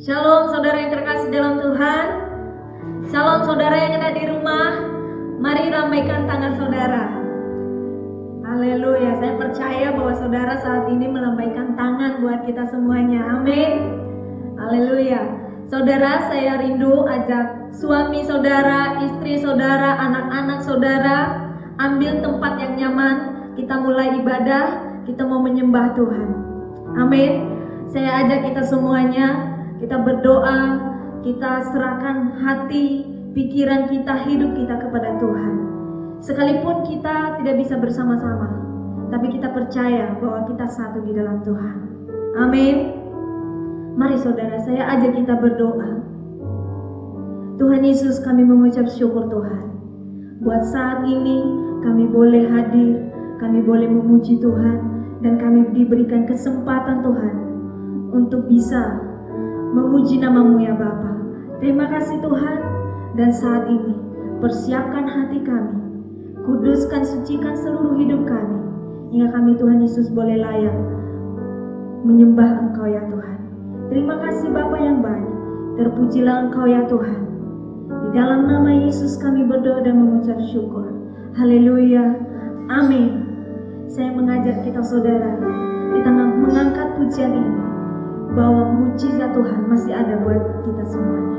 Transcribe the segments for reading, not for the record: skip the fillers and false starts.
Shalom saudara yang terkasih dalam Tuhan. Shalom saudara yang ada di rumah. Mari ramaikan tangan saudara. Haleluya. Saya percaya bahwa saudara saat ini melambaikan tangan buat kita semuanya. Amin. Haleluya. Saudara, saya rindu ajak suami saudara, istri saudara, anak-anak saudara, ambil tempat yang nyaman. Kita mulai ibadah, kita mau menyembah Tuhan. Amin. Saya ajak kita semuanya, kita berdoa, kita serahkan hati, pikiran kita, hidup kita kepada Tuhan. Sekalipun kita tidak bisa bersama-sama, tapi kita percaya bahwa kita satu di dalam Tuhan. Amin. Mari saudara, saya ajak kita berdoa. Tuhan Yesus, kami mengucap syukur Tuhan. Buat saat ini kami boleh hadir, kami boleh memuji Tuhan, dan kami diberikan kesempatan Tuhan untuk bisa memuji nama-Mu ya Bapa. Terima kasih Tuhan. Dan saat ini persiapkan hati kami, kuduskan, sucikan seluruh hidup kami, hingga kami Tuhan Yesus boleh layak menyembah Engkau ya Tuhan. Terima kasih Bapa yang baik, terpujilah Engkau ya Tuhan. Di dalam nama Yesus kami berdoa dan mengucap syukur. Haleluya, amin. Saya mengajak kita saudara, kita mengangkat pujian ini, bahwa mujizat Tuhan masih ada buat kita semuanya.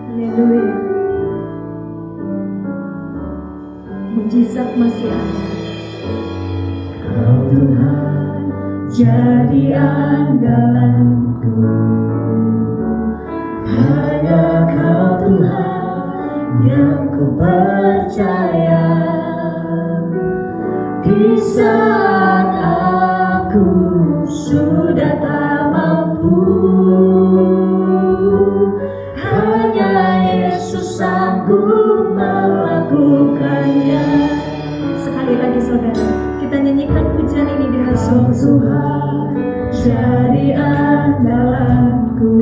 Haleluya. Mujizat masih ada. Kau Tuhan jadi andalanku, hanya Kau Tuhan yang ku percaya. Di saat aku sudah tak mampu, hanya Yesus sanggup melakukannya. Sekali lagi saudara, kita nyanyikan pujian ini dengan Kau Tuhan jadi andalanku,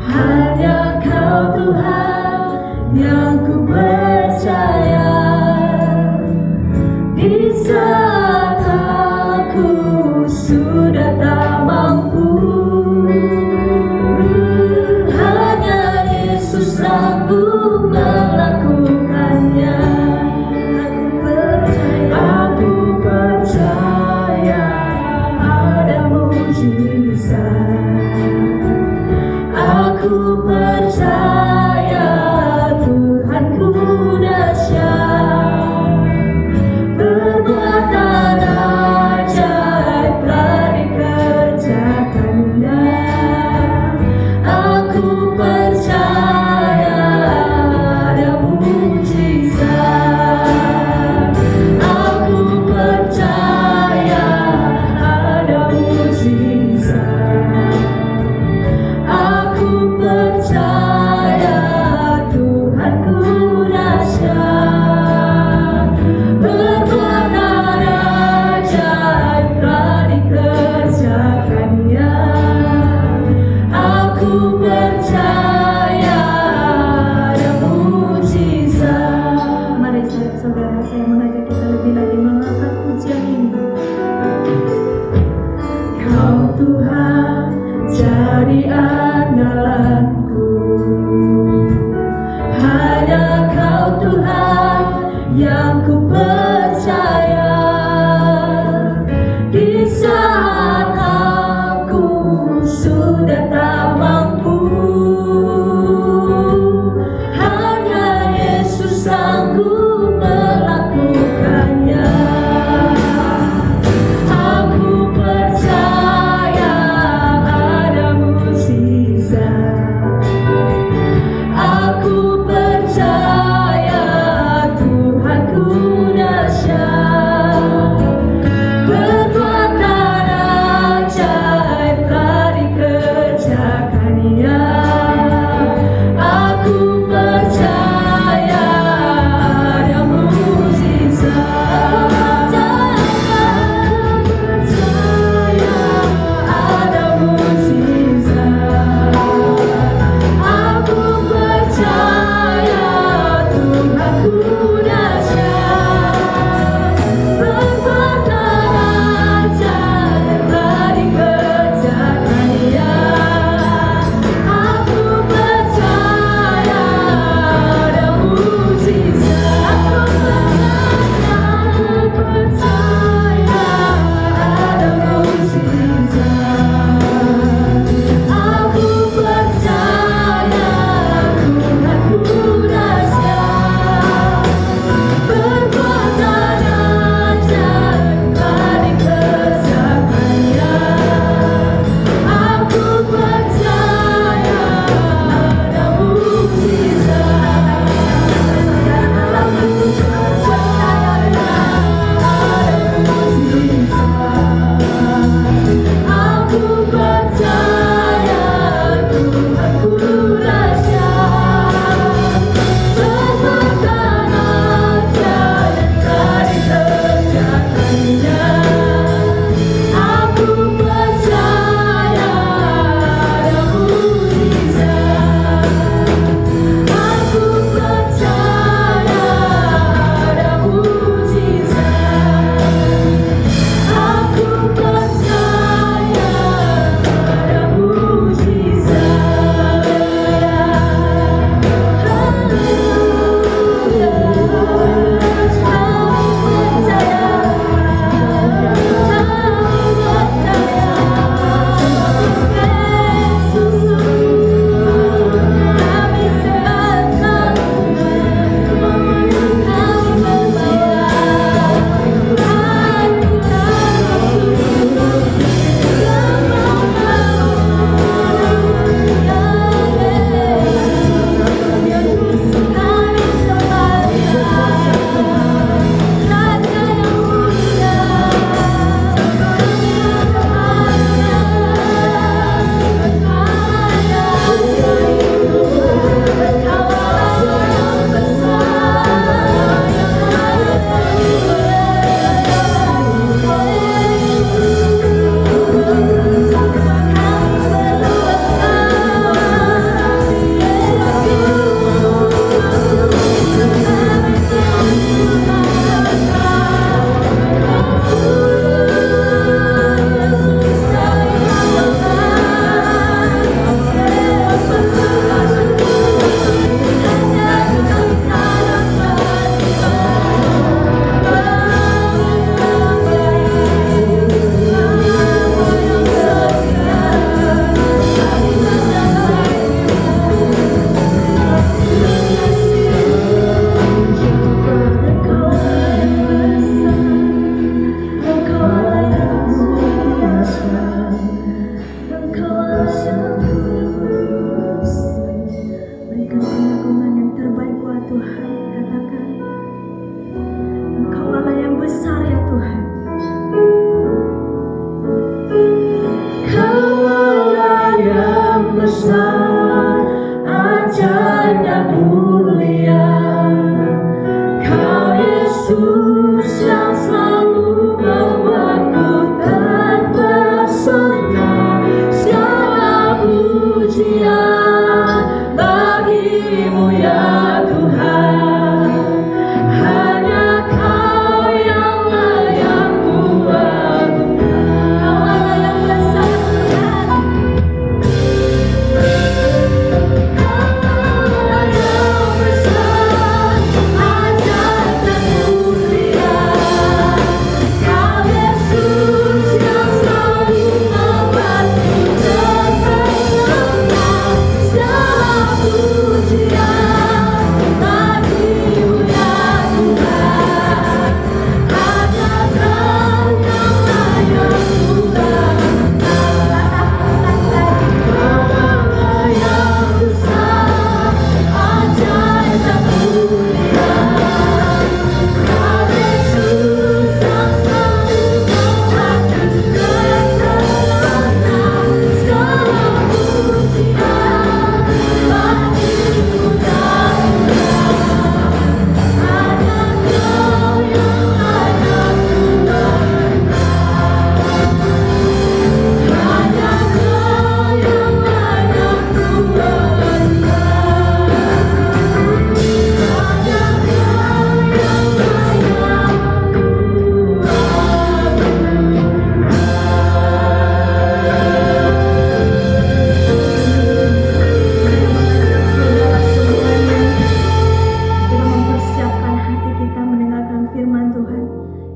hanya Kau Tuhan yang ku percaya. Di saat aku sudah tak mampu, hanya Yesus sanggup melakukannya. Aku percaya ada mujizat. Aku percaya Tuhanku dahsyat. Perbuatan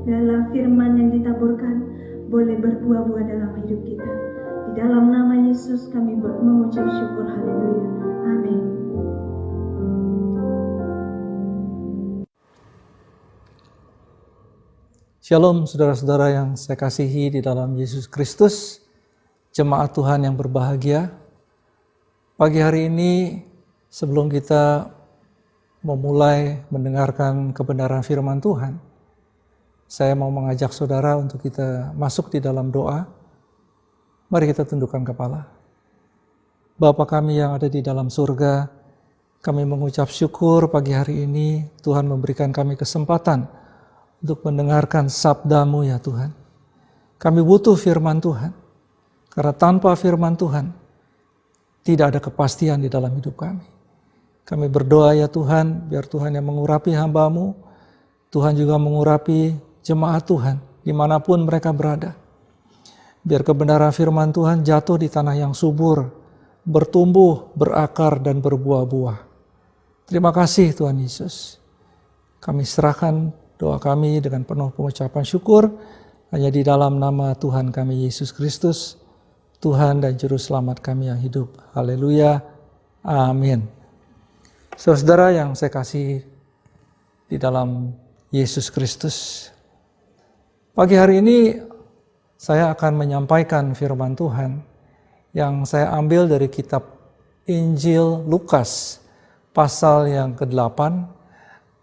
Biarlah firman yang ditaburkan boleh berbuah-buah dalam hidup kita. Di dalam nama Yesus kami mengucap syukur. Haleluya. Amin. Shalom saudara-saudara yang saya kasihi di dalam Yesus Kristus, jemaat Tuhan yang berbahagia. Pagi hari ini sebelum kita memulai mendengarkan kebenaran firman Tuhan, saya mau mengajak saudara untuk kita masuk di dalam doa. Mari kita tundukkan kepala. Bapa kami yang ada di dalam surga, kami mengucap syukur pagi hari ini Tuhan memberikan kami kesempatan untuk mendengarkan sabda-Mu ya Tuhan. Kami butuh firman Tuhan, karena tanpa firman Tuhan, tidak ada kepastian di dalam hidup kami. Kami berdoa ya Tuhan, biar Tuhan yang mengurapi hamba-Mu, Tuhan juga mengurapi jemaat Tuhan, dimanapun mereka berada. Biar kebenaran firman Tuhan jatuh di tanah yang subur, bertumbuh, berakar, dan berbuah-buah. Terima kasih Tuhan Yesus. Kami serahkan doa kami dengan penuh pengucapan syukur hanya di dalam nama Tuhan kami Yesus Kristus, Tuhan dan Juru Selamat kami yang hidup. Haleluya. Amin. Saudara yang saya kasih di dalam Yesus Kristus, pagi hari ini saya akan menyampaikan firman Tuhan yang saya ambil dari kitab Injil Lukas pasal yang ke-8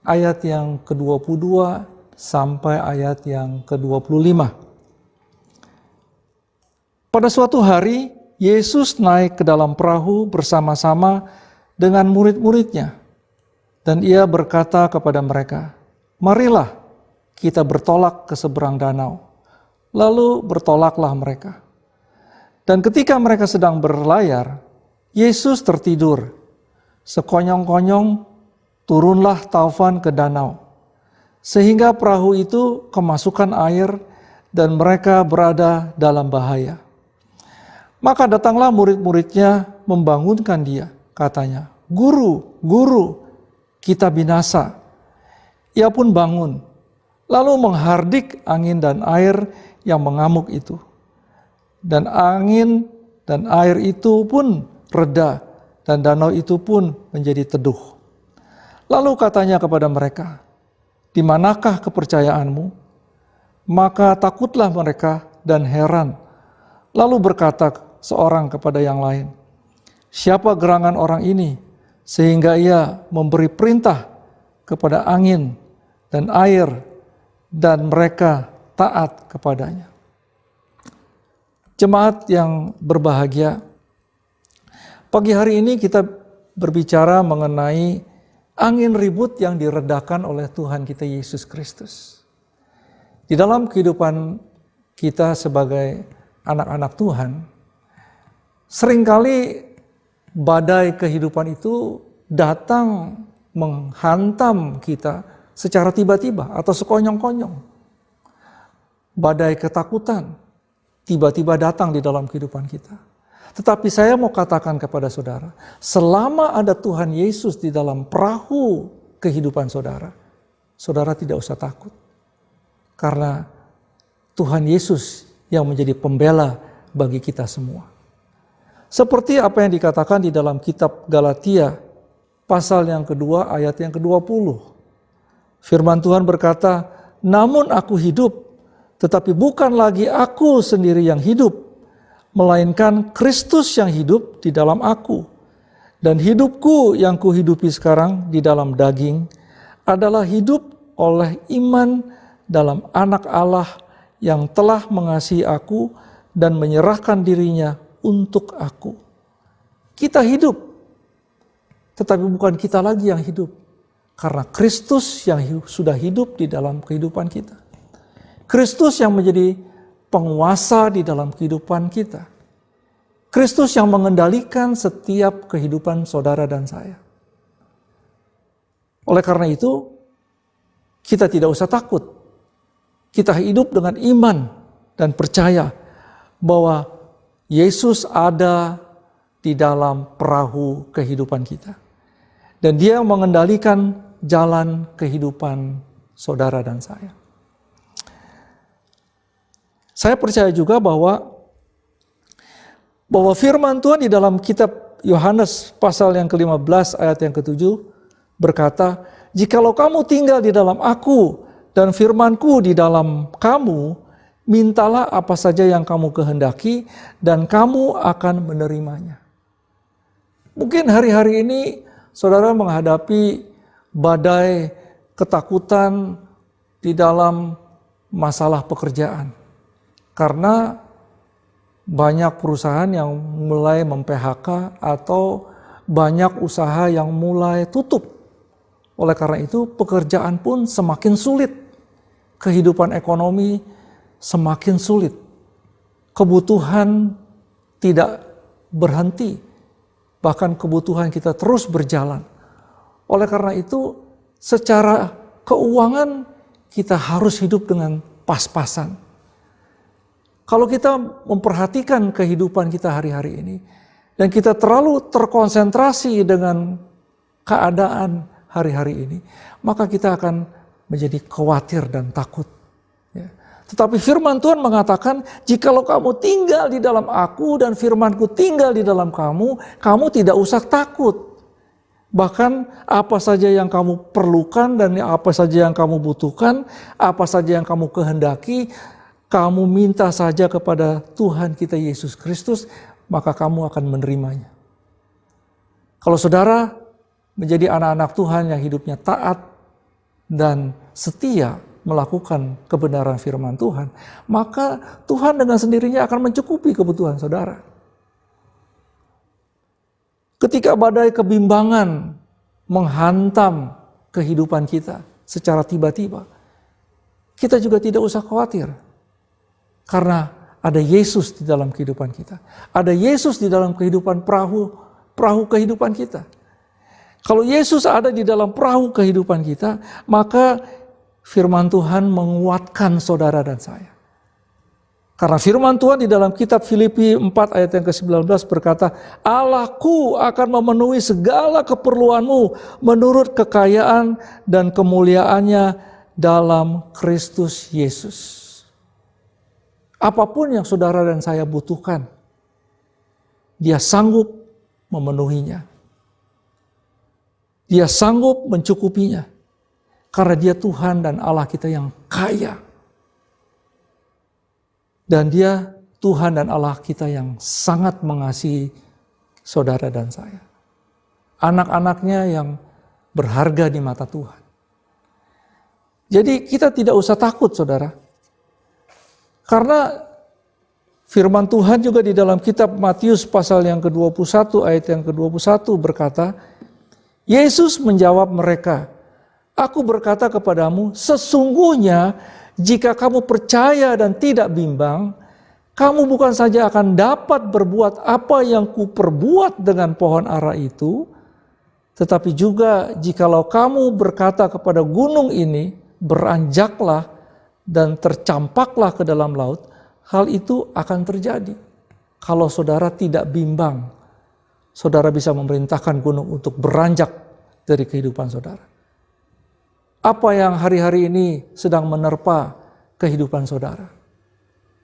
ayat yang ke-22 sampai ayat yang ke-25. Pada suatu hari, Yesus naik ke dalam perahu bersama-sama dengan murid-muridnya. Dan ia berkata kepada mereka, "Marilah kita bertolak ke seberang danau." Lalu bertolaklah mereka. Dan ketika mereka sedang berlayar, Yesus tertidur. Sekonyong-konyong turunlah taufan ke danau, sehingga perahu itu kemasukan air dan mereka berada dalam bahaya. Maka datanglah murid-muridnya membangunkan dia, katanya, "Guru, Guru, kita binasa." Ia pun bangun, lalu menghardik angin dan air yang mengamuk itu. Dan angin dan air itu pun reda, dan danau itu pun menjadi teduh. Lalu katanya kepada mereka, "Di manakah kepercayaanmu?" Maka takutlah mereka dan heran. Lalu berkata seorang kepada yang lain, "Siapa gerangan orang ini sehingga ia memberi perintah kepada angin dan air dan mereka taat kepadanya?" Jemaat yang berbahagia, pagi hari ini kita berbicara mengenai angin ribut yang diredakan oleh Tuhan kita Yesus Kristus. Di dalam kehidupan kita sebagai anak-anak Tuhan, seringkali badai kehidupan itu datang menghantam kita secara tiba-tiba atau sekonyong-konyong. Badai ketakutan tiba-tiba datang di dalam kehidupan kita. Tetapi saya mau katakan kepada saudara, selama ada Tuhan Yesus di dalam perahu kehidupan saudara, saudara tidak usah takut. Karena Tuhan Yesus yang menjadi pembela bagi kita semua. Seperti apa yang dikatakan di dalam kitab Galatia, pasal yang kedua ayat yang ke-20. Firman Tuhan berkata, "Namun aku hidup, tetapi bukan lagi aku sendiri yang hidup, melainkan Kristus yang hidup di dalam aku. Dan hidupku yang kuhidupi sekarang di dalam daging adalah hidup oleh iman dalam Anak Allah yang telah mengasihi aku dan menyerahkan dirinya untuk aku." Kita hidup, tetapi bukan kita lagi yang hidup, karena Kristus yang sudah hidup di dalam kehidupan kita. Kristus yang menjadi penguasa di dalam kehidupan kita. Kristus yang mengendalikan setiap kehidupan saudara dan saya. Oleh karena itu, kita tidak usah takut. Kita hidup dengan iman dan percaya bahwa Yesus ada di dalam perahu kehidupan kita. Dan Dia mengendalikan jalan kehidupan saudara dan saya. Saya percaya juga bahwa firman Tuhan di dalam kitab Yohanes pasal yang ke-15 ayat yang ke-7 berkata, "Jikalau kamu tinggal di dalam aku dan firman-Ku di dalam kamu, mintalah apa saja yang kamu kehendaki dan kamu akan menerimanya." Mungkin hari-hari ini saudara menghadapi badai ketakutan di dalam masalah pekerjaan. Karena banyak perusahaan yang mulai mem-PHK atau banyak usaha yang mulai tutup. Oleh karena itu pekerjaan pun semakin sulit. Kehidupan ekonomi semakin sulit. Kebutuhan tidak berhenti. Bahkan kebutuhan kita terus berjalan. Oleh karena itu secara keuangan kita harus hidup dengan pas-pasan. Kalau kita memperhatikan kehidupan kita hari-hari ini, dan kita terlalu terkonsentrasi dengan keadaan hari-hari ini, maka kita akan menjadi khawatir dan takut. Ya. Tetapi firman Tuhan mengatakan, jikalau kamu tinggal di dalam aku dan firman-Ku tinggal di dalam kamu, kamu tidak usah takut. Bahkan apa saja yang kamu perlukan dan apa saja yang kamu butuhkan, apa saja yang kamu kehendaki, kamu minta saja kepada Tuhan kita Yesus Kristus, maka kamu akan menerimanya. Kalau saudara menjadi anak-anak Tuhan yang hidupnya taat dan setia melakukan kebenaran firman Tuhan, maka Tuhan dengan sendirinya akan mencukupi kebutuhan saudara. Ketika badai kebimbangan menghantam kehidupan kita secara tiba-tiba, kita juga tidak usah khawatir. Karena ada Yesus di dalam kehidupan kita. Ada Yesus di dalam kehidupan perahu kehidupan kita. Kalau Yesus ada di dalam perahu kehidupan kita, maka firman Tuhan menguatkan saudara dan saya. Karena firman Tuhan di dalam kitab Filipi 4 ayat yang ke-19 berkata, "Allahku akan memenuhi segala keperluanmu menurut kekayaan dan kemuliaannya dalam Kristus Yesus." Apapun yang saudara dan saya butuhkan, Dia sanggup memenuhinya. Dia sanggup mencukupinya. Karena Dia Tuhan dan Allah kita yang kaya. Dan Dia Tuhan dan Allah kita yang sangat mengasihi saudara dan saya. Anak-anaknya yang berharga di mata Tuhan. Jadi kita tidak usah takut saudara. Karena firman Tuhan juga di dalam kitab Matius pasal yang ke-21 ayat yang ke-21 berkata, Yesus menjawab mereka, "Aku berkata kepadamu, sesungguhnya jika kamu percaya dan tidak bimbang, kamu bukan saja akan dapat berbuat apa yang kuperbuat dengan pohon ara itu, tetapi juga jikalau kamu berkata kepada gunung ini, beranjaklah dan tercampaklah ke dalam laut, hal itu akan terjadi." Kalau saudara tidak bimbang, saudara bisa memerintahkan gunung untuk beranjak dari kehidupan saudara. Apa yang hari-hari ini sedang menerpa kehidupan saudara?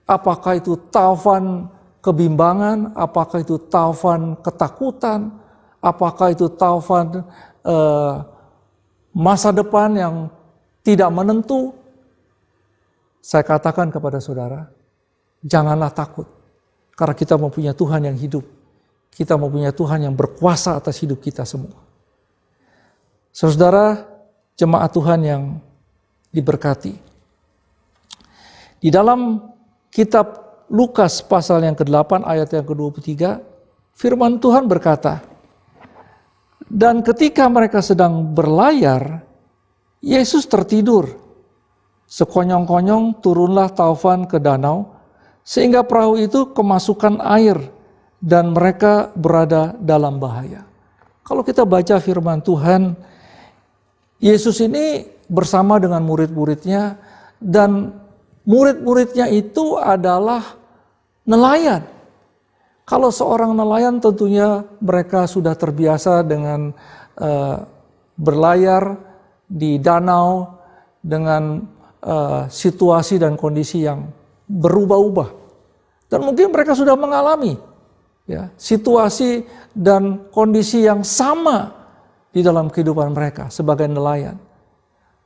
Apakah itu taufan kebimbangan? Apakah itu taufan ketakutan? Apakah itu taufan masa depan yang tidak menentu? Saya katakan kepada saudara, janganlah takut. Karena kita mempunyai Tuhan yang hidup. Kita mempunyai Tuhan yang berkuasa atas hidup kita semua. Saudara, jemaat Tuhan yang diberkati. Di dalam kitab Lukas pasal yang ke-8 ayat yang ke-23, firman Tuhan berkata, "Dan ketika mereka sedang berlayar, Yesus tertidur. Sekonyong-konyong turunlah taufan ke danau, sehingga perahu itu kemasukan air dan mereka berada dalam bahaya." Kalau kita baca firman Tuhan, Yesus ini bersama dengan murid-muridnya, dan murid-muridnya itu adalah nelayan. Kalau seorang nelayan tentunya mereka sudah terbiasa dengan berlayar di danau dengan situasi dan kondisi yang berubah-ubah. Dan mungkin mereka sudah mengalami ya, situasi dan kondisi yang sama di dalam kehidupan mereka sebagai nelayan.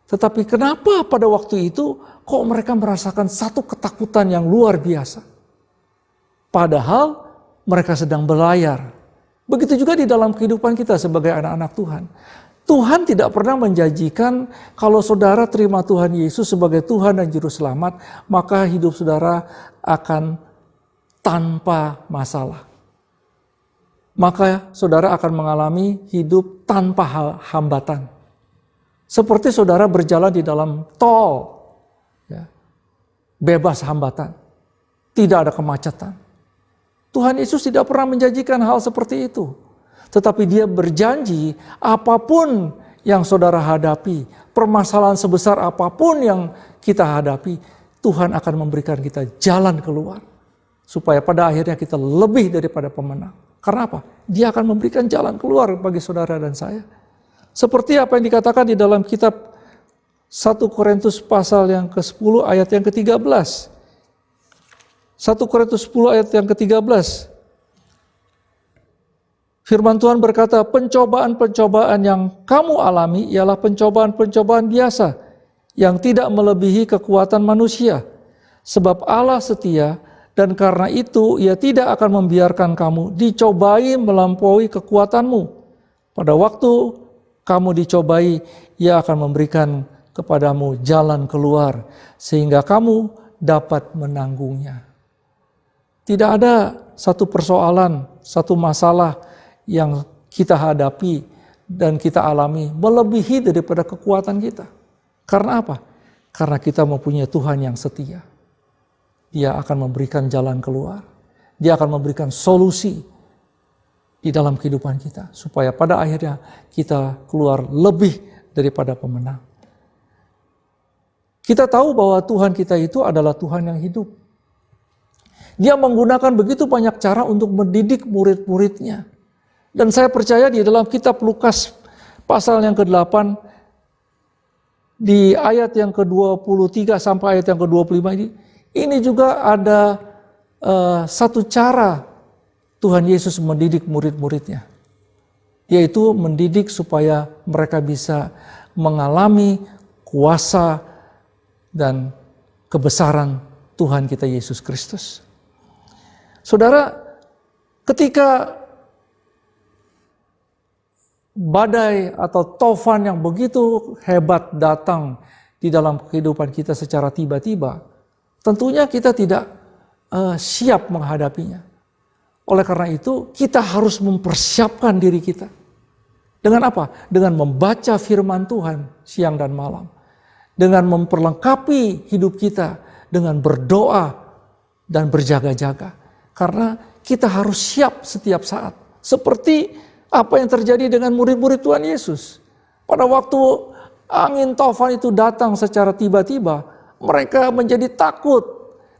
Tetapi kenapa pada waktu itu kok mereka merasakan satu ketakutan yang luar biasa? Padahal mereka sedang berlayar. Begitu juga di dalam kehidupan kita sebagai anak-anak Tuhan. Tuhan tidak pernah menjanjikan kalau saudara terima Tuhan Yesus sebagai Tuhan dan Juru Selamat, maka hidup saudara akan tanpa masalah. Maka saudara akan mengalami hidup tanpa hambatan. Seperti saudara berjalan di dalam tol, ya, bebas hambatan, tidak ada kemacetan. Tuhan Yesus tidak pernah menjanjikan hal seperti itu. Tetapi dia berjanji apapun yang saudara hadapi, permasalahan sebesar apapun yang kita hadapi, Tuhan akan memberikan kita jalan keluar. Supaya pada akhirnya kita lebih daripada pemenang. Karena apa? Dia akan memberikan jalan keluar bagi saudara dan saya. Seperti apa yang dikatakan di dalam kitab 1 Korintus pasal yang ke-10 ayat yang ke-13. 1 Korintus 10 ayat yang ke-13. Firman Tuhan berkata, pencobaan-pencobaan yang kamu alami ialah pencobaan-pencobaan biasa yang tidak melebihi kekuatan manusia. Sebab Allah setia dan karena itu ia tidak akan membiarkan kamu dicobai melampaui kekuatanmu. Pada waktu kamu dicobai, ia akan memberikan kepadamu jalan keluar sehingga kamu dapat menanggungnya. Tidak ada satu persoalan, satu masalah yang kita hadapi dan kita alami melebihi daripada kekuatan kita. Karena apa? Karena kita mempunyai Tuhan yang setia. Dia akan memberikan jalan keluar. Dia akan memberikan solusi di dalam kehidupan kita. Supaya pada akhirnya kita keluar lebih daripada pemenang. Kita tahu bahwa Tuhan kita itu adalah Tuhan yang hidup. Dia menggunakan begitu banyak cara untuk mendidik murid-muridnya. Dan saya percaya di dalam kitab Lukas pasal yang ke-8 di ayat yang ke-23 sampai ayat yang ke-25 ini juga ada satu cara Tuhan Yesus mendidik murid-muridnya. Yaitu mendidik supaya mereka bisa mengalami kuasa dan kebesaran Tuhan kita Yesus Kristus. Saudara, ketika badai atau tofan yang begitu hebat datang di dalam kehidupan kita secara tiba-tiba, tentunya kita tidak siap menghadapinya. Oleh karena itu, kita harus mempersiapkan diri kita. Dengan apa? Dengan membaca firman Tuhan siang dan malam. Dengan memperlengkapi hidup kita dengan berdoa dan berjaga-jaga. Karena kita harus siap setiap saat. Seperti apa yang terjadi dengan murid-murid Tuhan Yesus. Pada waktu angin tofan itu datang secara tiba-tiba, mereka menjadi takut.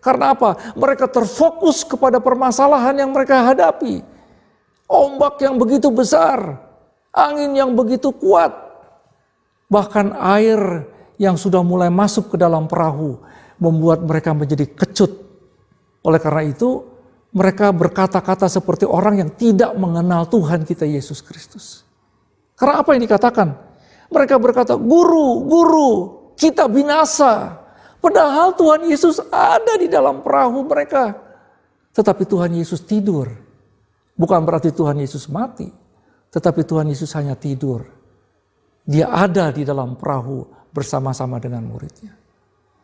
Karena apa? Mereka terfokus kepada permasalahan yang mereka hadapi. Ombak yang begitu besar, angin yang begitu kuat, bahkan air yang sudah mulai masuk ke dalam perahu membuat mereka menjadi kecut. Oleh karena itu, mereka berkata-kata seperti orang yang tidak mengenal Tuhan kita Yesus Kristus. Karena apa yang dikatakan? Mereka berkata, Guru, kita binasa. Padahal Tuhan Yesus ada di dalam perahu mereka. Tetapi Tuhan Yesus tidur. Bukan berarti Tuhan Yesus mati. Tetapi Tuhan Yesus hanya tidur. Dia ada di dalam perahu bersama-sama dengan muridnya.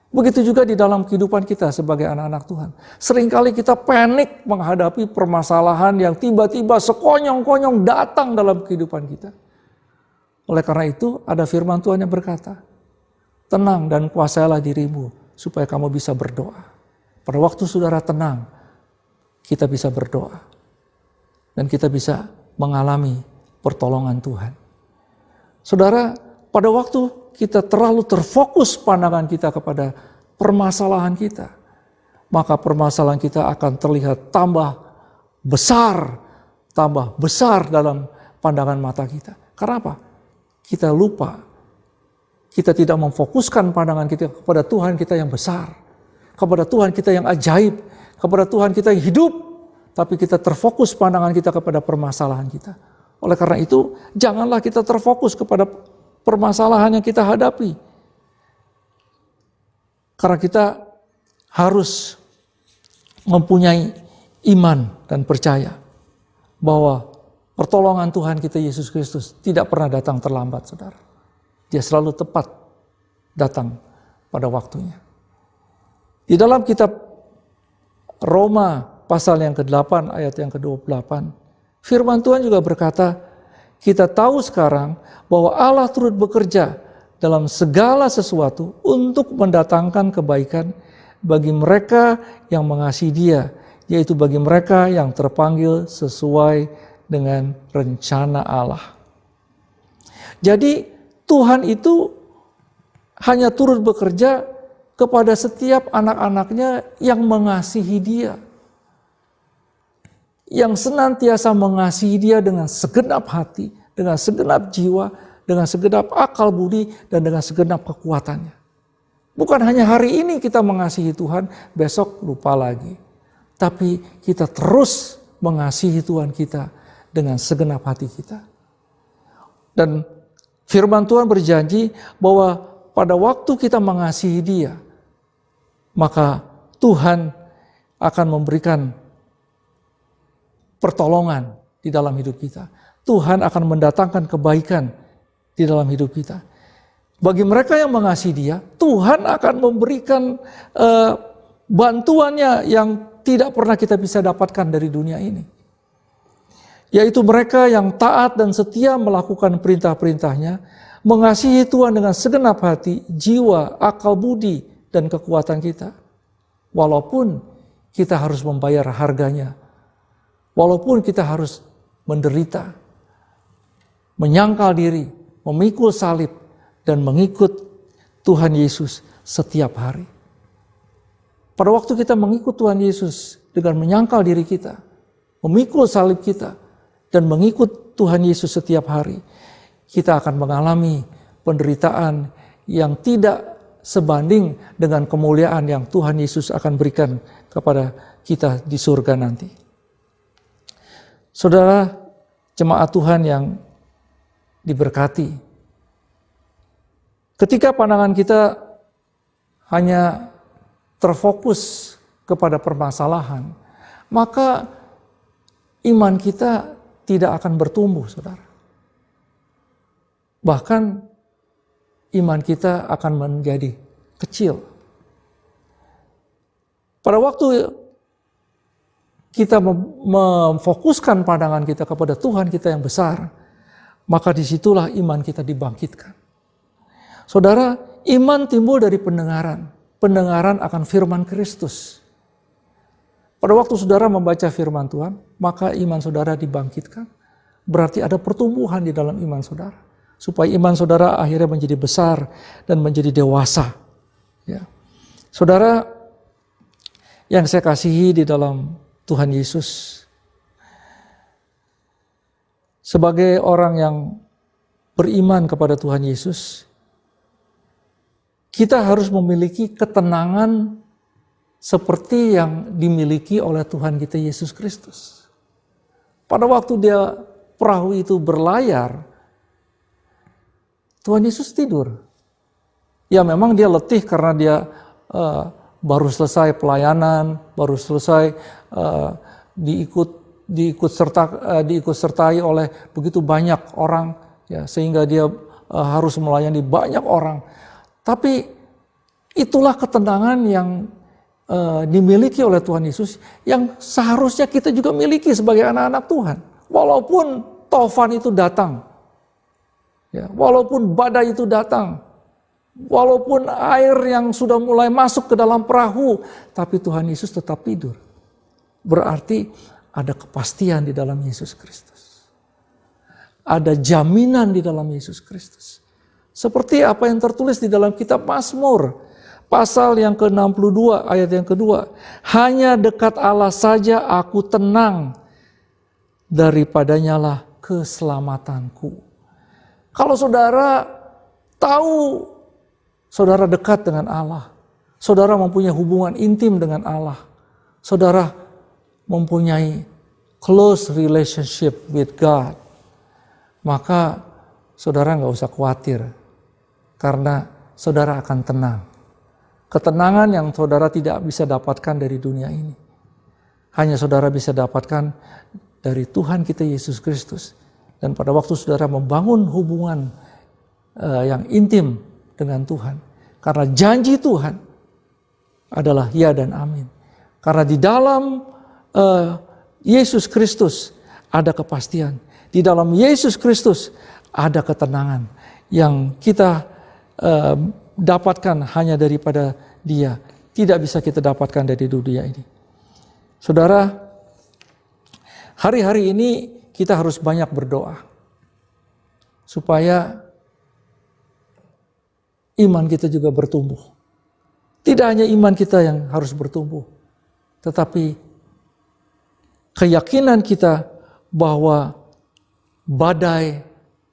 Begitu juga di dalam kehidupan kita sebagai anak-anak Tuhan. Seringkali kita panik menghadapi permasalahan yang tiba-tiba sekonyong-konyong datang dalam kehidupan kita. Oleh karena itu ada firman Tuhan yang berkata, tenang dan kuasailah dirimu supaya kamu bisa berdoa. Pada waktu saudara tenang, kita bisa berdoa. Dan kita bisa mengalami pertolongan Tuhan. Saudara, pada waktu kita terlalu terfokus pandangan kita kepada permasalahan kita, maka permasalahan kita akan terlihat tambah besar dalam pandangan mata kita. Karena apa? Kita lupa, kita tidak memfokuskan pandangan kita kepada Tuhan kita yang besar. kepada Tuhan kita yang ajaib, kepada Tuhan kita yang hidup, tapi kita terfokus pandangan kita kepada permasalahan kita. Oleh karena itu, janganlah kita terfokus kepada permasalahan yang kita hadapi. Karena kita harus mempunyai iman dan percaya bahwa pertolongan Tuhan kita Yesus Kristus tidak pernah datang terlambat, saudara. Dia selalu tepat datang pada waktunya. Di dalam kitab Roma pasal yang ke-8 ayat yang ke-28, firman Tuhan juga berkata, kita tahu sekarang bahwa Allah turut bekerja dalam segala sesuatu untuk mendatangkan kebaikan bagi mereka yang mengasihi Dia, yaitu bagi mereka yang terpanggil sesuai dengan rencana Allah. Jadi Tuhan itu hanya turut bekerja kepada setiap anak-anaknya yang mengasihi Dia, yang senantiasa mengasihi Dia dengan segenap hati, dengan segenap jiwa, dengan segenap akal budi, dan dengan segenap kekuatannya. Bukan hanya hari ini kita mengasihi Tuhan, besok lupa lagi. Tapi kita terus mengasihi Tuhan kita dengan segenap hati kita. Dan firman Tuhan berjanji bahwa pada waktu kita mengasihi Dia, maka Tuhan akan memberikan pertolongan di dalam hidup kita. Tuhan akan mendatangkan kebaikan di dalam hidup kita. Bagi mereka yang mengasihi Dia, Tuhan akan memberikan bantuannya yang tidak pernah kita bisa dapatkan dari dunia ini. Yaitu mereka yang taat dan setia melakukan perintah-perintahnya, mengasihi Tuhan dengan segenap hati, jiwa, akal budi, dan kekuatan kita. Walaupun kita harus membayar harganya, walaupun kita harus menderita, menyangkal diri, memikul salib, dan mengikut Tuhan Yesus setiap hari. Pada waktu kita mengikut Tuhan Yesus dengan menyangkal diri kita, memikul salib kita, dan mengikut Tuhan Yesus setiap hari, kita akan mengalami penderitaan yang tidak sebanding dengan kemuliaan yang Tuhan Yesus akan berikan kepada kita di surga nanti. Saudara, jemaat Tuhan yang diberkati, ketika pandangan kita hanya terfokus kepada permasalahan, maka iman kita tidak akan bertumbuh, saudara. Bahkan iman kita akan menjadi kecil. Pada waktu kita memfokuskan pandangan kita kepada Tuhan kita yang besar, maka disitulah iman kita dibangkitkan. Saudara, iman timbul dari pendengaran. Pendengaran akan firman Kristus. Pada waktu saudara membaca firman Tuhan, maka iman saudara dibangkitkan. Berarti ada pertumbuhan di dalam iman saudara. Supaya iman saudara akhirnya menjadi besar dan menjadi dewasa. Ya. Saudara, yang saya kasihi di dalam Tuhan Yesus, sebagai orang yang beriman kepada Tuhan Yesus, kita harus memiliki ketenangan seperti yang dimiliki oleh Tuhan kita Yesus Kristus. Pada waktu perahu itu berlayar, Tuhan Yesus tidur. Ya memang dia letih karena dia baru selesai pelayanan, baru selesai diikut sertai oleh begitu banyak orang, ya, sehingga dia harus melayani banyak orang. Tapi itulah ketenangan yang dimiliki oleh Tuhan Yesus yang seharusnya kita juga miliki sebagai anak-anak Tuhan. Walaupun taufan itu datang, ya, walaupun badai itu datang, walaupun air yang sudah mulai masuk ke dalam perahu, tapi Tuhan Yesus tetap tidur. Berarti ada kepastian di dalam Yesus Kristus. Ada jaminan di dalam Yesus Kristus. Seperti apa yang tertulis di dalam kitab Mazmur, pasal yang ke-62 ayat yang kedua. Hanya dekat Allah saja aku tenang, daripadanya lah keselamatanku. Kalau saudara tahu saudara dekat dengan Allah, saudara mempunyai hubungan intim dengan Allah, saudara mempunyai close relationship with God, maka saudara nggak usah khawatir, karena saudara akan tenang. Ketenangan yang saudara tidak bisa dapatkan dari dunia ini, hanya saudara bisa dapatkan dari Tuhan kita Yesus Kristus. Dan pada waktu saudara membangun hubungan yang intim dengan Tuhan, karena janji Tuhan adalah ya dan amin. Karena di dalam Yesus Kristus ada kepastian. Di dalam Yesus Kristus ada ketenangan yang kita dapatkan hanya daripada Dia. Tidak bisa kita dapatkan dari dunia ini. Saudara, hari-hari ini kita harus banyak berdoa supaya iman kita juga bertumbuh. Tidak hanya iman kita yang harus bertumbuh, tetapi keyakinan kita bahwa badai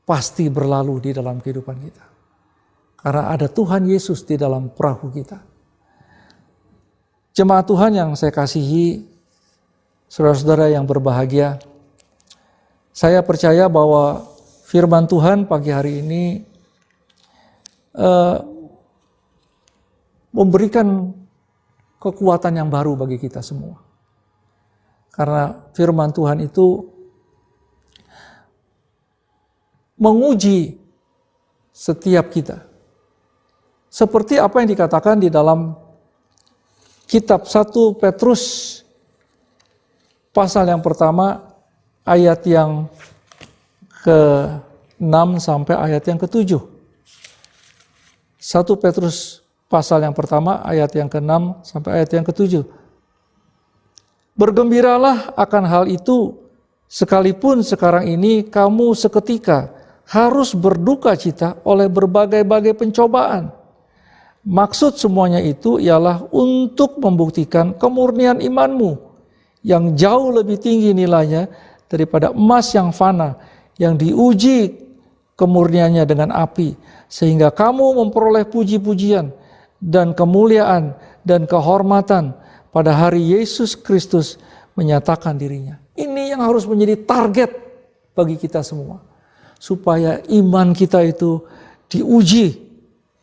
pasti berlalu di dalam kehidupan kita. Karena ada Tuhan Yesus di dalam perahu kita. Jemaat Tuhan yang saya kasihi, saudara-saudara yang berbahagia, saya percaya bahwa firman Tuhan pagi hari ini memberikan kekuatan yang baru bagi kita semua. Karena firman Tuhan itu menguji setiap kita. Seperti apa yang dikatakan di dalam kitab 1 Petrus pasal yang pertama ayat yang ke-6 sampai ayat yang ke-7. 1 Petrus pasal yang pertama ayat yang ke-6 sampai ayat yang ke-7. Bergembiralah akan hal itu, sekalipun sekarang ini kamu seketika harus berduka cita oleh berbagai-bagai pencobaan. Maksud semuanya itu ialah untuk membuktikan kemurnian imanmu yang jauh lebih tinggi nilainya daripada emas yang fana yang diuji kemurniannya dengan api, sehingga kamu memperoleh puji-pujian dan kemuliaan dan kehormatan pada hari Yesus Kristus menyatakan dirinya. Ini yang harus menjadi target bagi kita semua, supaya iman kita itu diuji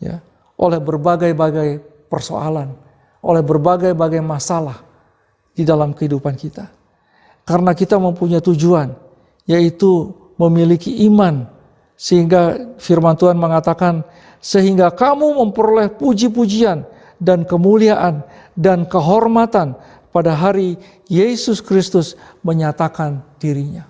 ya, oleh berbagai-bagai persoalan, oleh berbagai-bagai masalah di dalam kehidupan kita. Karena kita mempunyai tujuan, yaitu memiliki iman, sehingga firman Tuhan mengatakan, sehingga kamu memperoleh puji-pujian dan kemuliaan dan kehormatan pada hari Yesus Kristus menyatakan dirinya.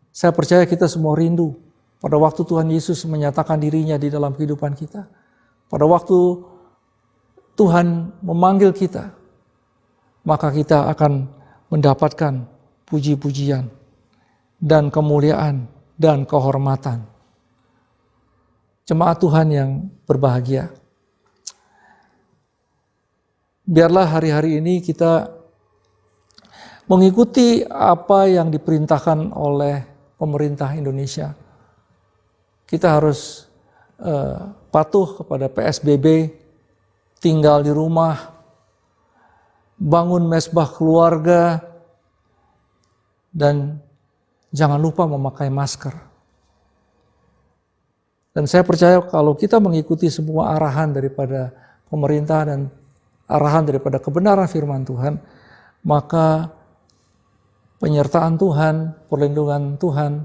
Saya percaya kita semua rindu pada waktu Tuhan Yesus menyatakan dirinya di dalam kehidupan kita. Pada waktu Tuhan memanggil kita, maka kita akan mendapatkan puji-pujian dan kemuliaan dan kehormatan. Jemaat Tuhan yang berbahagia, biarlah hari-hari ini kita mengikuti apa yang diperintahkan oleh pemerintah Indonesia. Kita harus patuh kepada PSBB, tinggal di rumah, bangun mesbah keluarga, dan jangan lupa memakai masker. Dan saya percaya kalau kita mengikuti semua arahan daripada pemerintah dan arahan daripada kebenaran firman Tuhan, maka penyertaan Tuhan, perlindungan Tuhan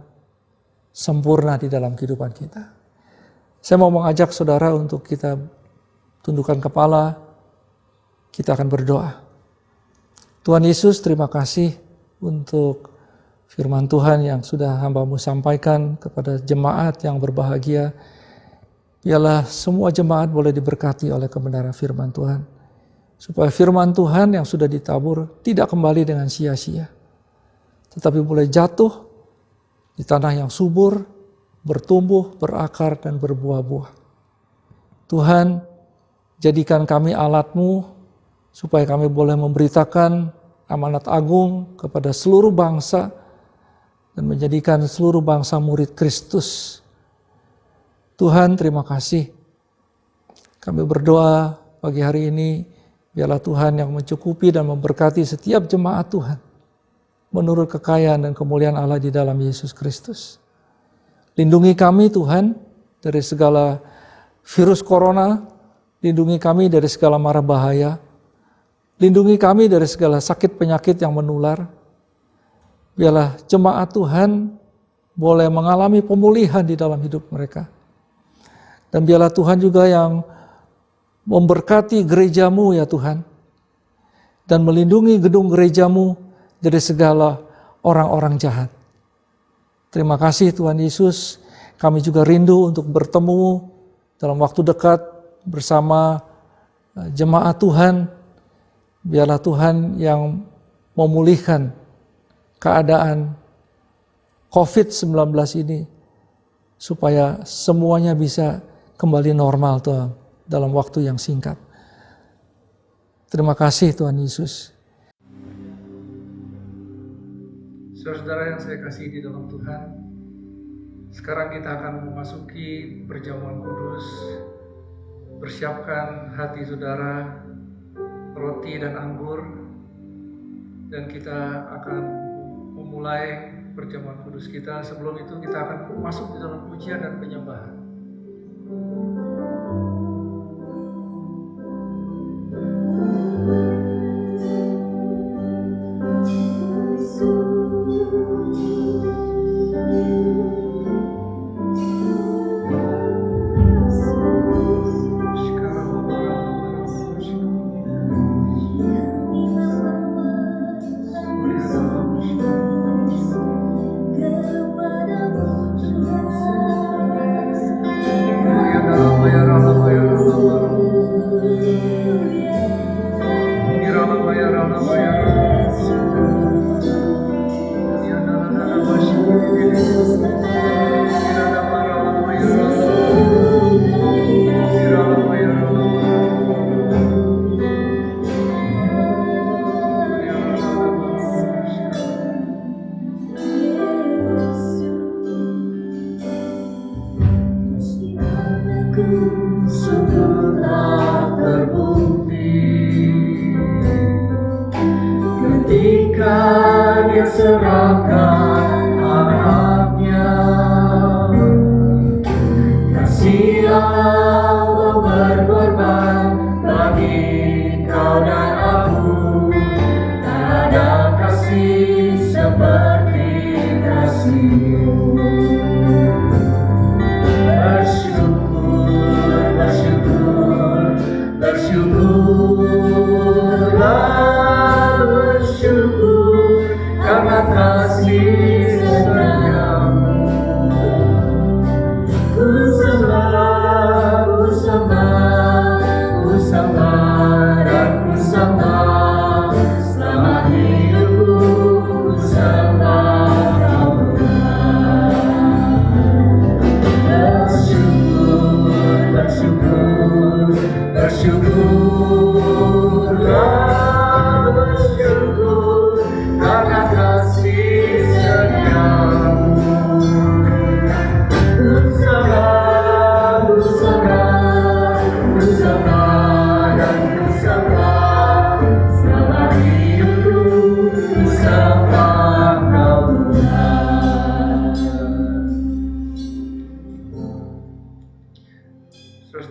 sempurna di dalam kehidupan kita. Saya mau mengajak saudara untuk kita tundukkan kepala, kita akan berdoa. Tuhan Yesus, terima kasih untuk firman Tuhan yang sudah hamba-Mu sampaikan kepada jemaat yang berbahagia. Biarlah semua jemaat boleh diberkati oleh kebenaran firman Tuhan, supaya firman Tuhan yang sudah ditabur tidak kembali dengan sia-sia, tetapi boleh jatuh di tanah yang subur, bertumbuh, berakar, dan berbuah-buah. Tuhan, jadikan kami alat-Mu, supaya kami boleh memberitakan amanat agung kepada seluruh bangsa, dan menjadikan seluruh bangsa murid Kristus. Tuhan, terima kasih, Kami berdoa pagi hari ini, biarlah Tuhan yang mencukupi dan memberkati setiap jemaat Tuhan menurut kekayaan dan kemuliaan Allah di dalam Yesus Kristus. Lindungi kami Tuhan dari segala virus corona, lindungi kami dari segala mara bahaya, lindungi kami dari segala sakit penyakit yang menular. Biarlah jemaat Tuhan boleh mengalami pemulihan di dalam hidup mereka. Dan biarlah Tuhan juga yang memberkati gerejamu ya Tuhan, dan melindungi gedung gerejamu dari segala orang-orang jahat. Terima kasih Tuhan Yesus, kami juga rindu untuk bertemu dalam waktu dekat bersama jemaat Tuhan. Biarlah Tuhan yang memulihkan keadaan COVID-19 ini, supaya semuanya bisa kembali normal Tuhan dalam waktu yang singkat. Terima kasih Tuhan Yesus. Saudara yang saya kasih di dalam Tuhan, sekarang kita akan memasuki perjamuan kudus. Persiapkan hati saudara, roti dan anggur, dan kita akan memulai perjamuan kudus kita. Sebelum itu kita akan masuk di dalam pujian dan penyembahan.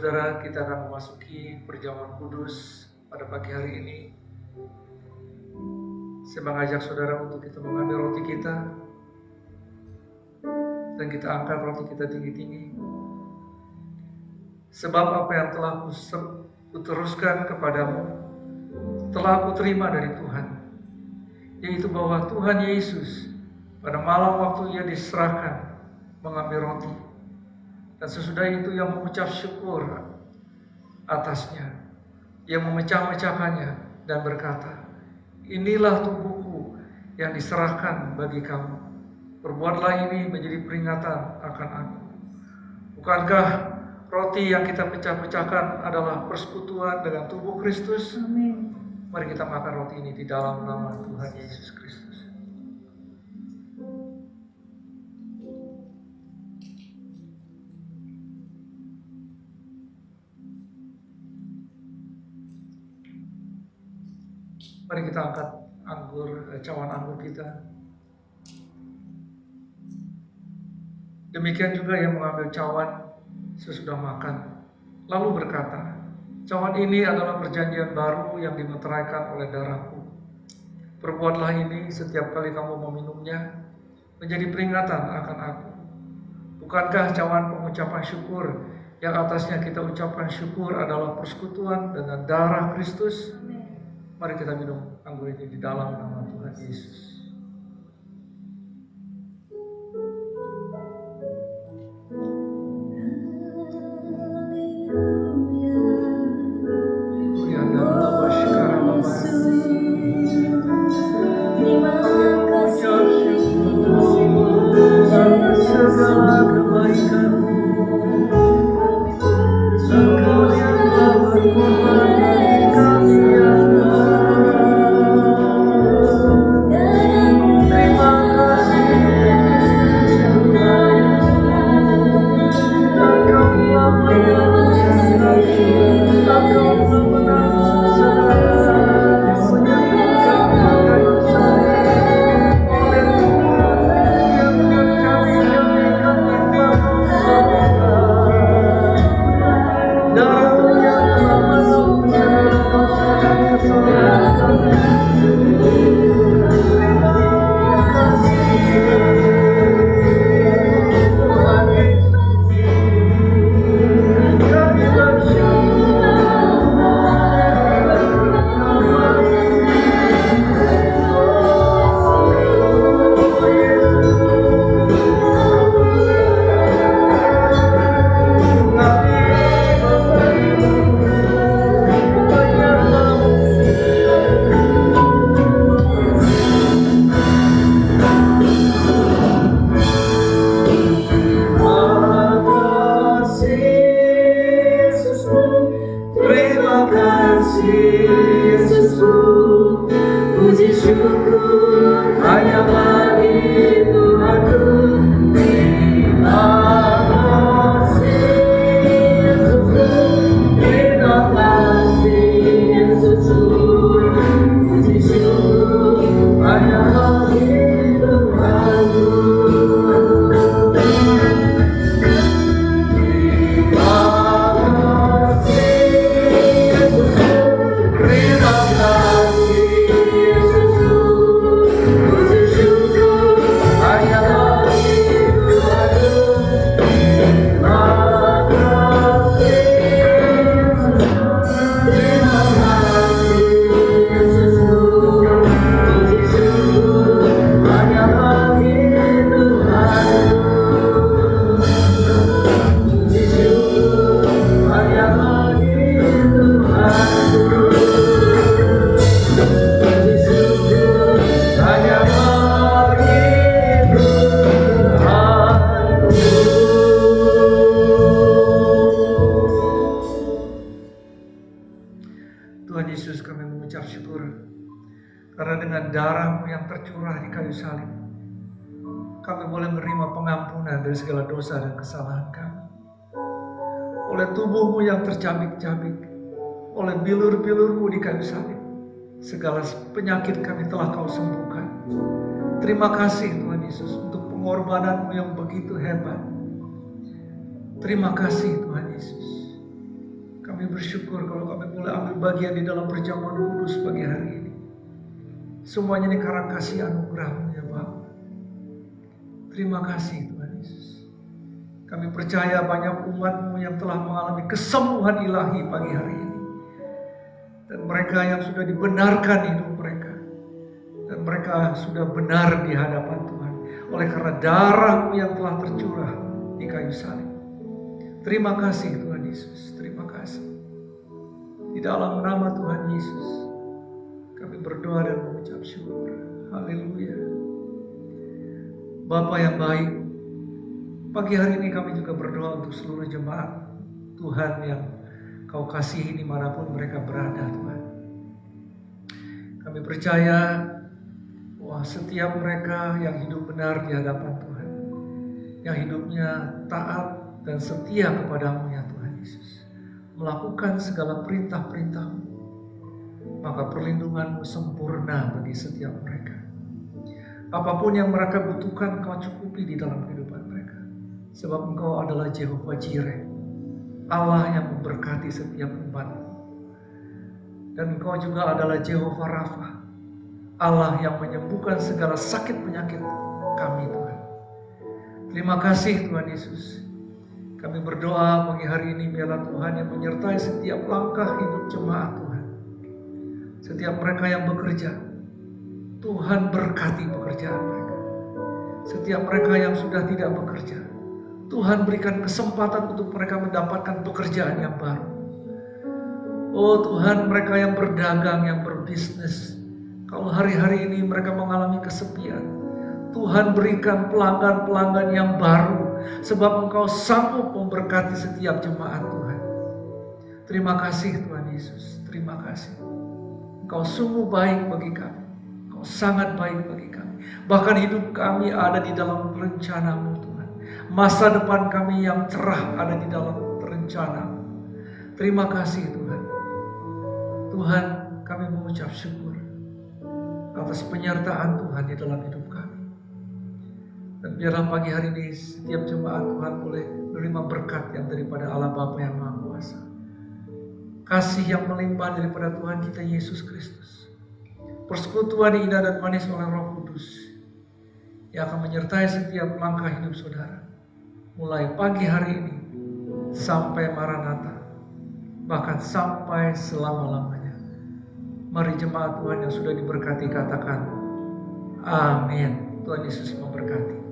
Saudara, kita akan memasuki perjamuan kudus pada pagi hari ini. Saya mengajak saudara untuk kita mengambil roti kita, dan kita angkat roti kita tinggi-tinggi. Sebab apa yang telah kuteruskan kepadamu, telah aku terima dari Tuhan, yaitu bahwa Tuhan Yesus pada malam waktu ia diserahkan mengambil roti, dan sesudah itu ia mengucap syukur atasnya. Ia memecah-mecahkannya dan berkata, "Inilah tubuhku yang diserahkan bagi kamu. Perbuatlah ini menjadi peringatan akan aku." Bukankah roti yang kita pecah-pecahkan adalah persekutuan dengan tubuh Kristus? Amin. Mari kita makan roti ini di dalam nama Tuhan Yesus Kristus. Mari kita angkat cawan anggur kita. Demikian juga yang mengambil cawan sesudah makan, lalu berkata, cawan ini adalah perjanjian baru yang dimeteraikan oleh darahku. Perbuatlah ini setiap kali kamu meminumnya, menjadi peringatan akan aku. Bukankah cawan pengucapan syukur yang atasnya kita ucapkan syukur adalah persekutuan dengan darah Kristus? Mari kita minum anggur ini di dalam nama Tuhan Yesus. Tuhan Yesus, kami mengucap syukur karena dengan darah-Mu yang tercurah di kayu salib, kami boleh menerima pengampunan dari segala dosa dan kesalahan kami. Oleh tubuh-Mu yang tercabik-cabik, oleh bilur-bilur-Mu di kayu salib, segala penyakit kami telah Kau sembuhkan. Terima kasih Tuhan Yesus untuk pengorbanan-Mu yang begitu hebat. Terima kasih Tuhan Yesus. Kami bersyukur kalau kami boleh ambil bagian di dalam perjamuan kudus pagi hari ini. Semuanya ini karena kasih anugerah-Mu ya Bapa. Terima kasih Tuhan Yesus. Kami percaya banyak umat-Mu yang telah mengalami kesembuhan ilahi pagi hari ini. Dan mereka yang sudah dibenarkan hidup mereka. Dan mereka sudah benar di hadapan Tuhan. Oleh karena darah-Mu yang telah tercurah di kayu salib. Terima kasih Tuhan Yesus. Terima kasih. Di dalam nama Tuhan Yesus, kami berdoa dan mengucap syukur. Haleluya. Bapa yang baik, pagi hari ini kami juga berdoa untuk seluruh jemaat Tuhan yang Kau kasihi dimanapun mereka berada Tuhan. Kami percaya bahwa setiap mereka yang hidup benar di hadapan Tuhan, yang hidupnya taat dan setia kepadamu ya Tuhan Yesus, melakukan segala perintah-perintah-Mu, maka perlindungan-Mu sempurna bagi setiap mereka. Apapun yang mereka butuhkan, Engkau cukupi di dalam kehidupan mereka. Sebab Engkau adalah Jehovah Jireh, Allah yang memberkati setiap umat-Mu. Dan Engkau juga adalah Jehovah Rafa, Allah yang menyembuhkan segala sakit penyakit kami, Tuhan. Terima kasih Tuhan Yesus. Kami berdoa pagi hari ini, biarlah Tuhan yang menyertai setiap langkah hidup jemaat Tuhan. Setiap mereka yang bekerja, Tuhan berkati pekerjaan mereka. Setiap mereka yang sudah tidak bekerja, Tuhan berikan kesempatan untuk mereka mendapatkan pekerjaan yang baru. Oh Tuhan, mereka yang berdagang, yang berbisnis, kalau hari-hari ini mereka mengalami kesepian, Tuhan berikan pelanggan-pelanggan yang baru, sebab Engkau sanggup memberkati setiap jemaat Tuhan. Terima kasih Tuhan Yesus, terima kasih. Engkau sungguh baik bagi kami, Engkau sangat baik bagi kami. Bahkan hidup kami ada di dalam rencana-Mu Tuhan. Masa depan kami yang cerah ada di dalam rencana-Mu. Terima kasih Tuhan. Tuhan, kami mengucap syukur atas penyertaan Tuhan di dalam hidup kami. Dan biarlah pagi hari ini setiap jemaat Tuhan boleh menerima berkat yang daripada Allah Bapa yang Maha Kuasa. Kasih yang melimpah daripada Tuhan kita Yesus Kristus. Persekutuan indah dan manis oleh Roh Kudus yang akan menyertai setiap langkah hidup saudara. Mulai pagi hari ini sampai Maranatha, bahkan sampai selama-lamanya. Mari jemaat Tuhan yang sudah diberkati katakan, amin. Tuhan Yesus memberkati.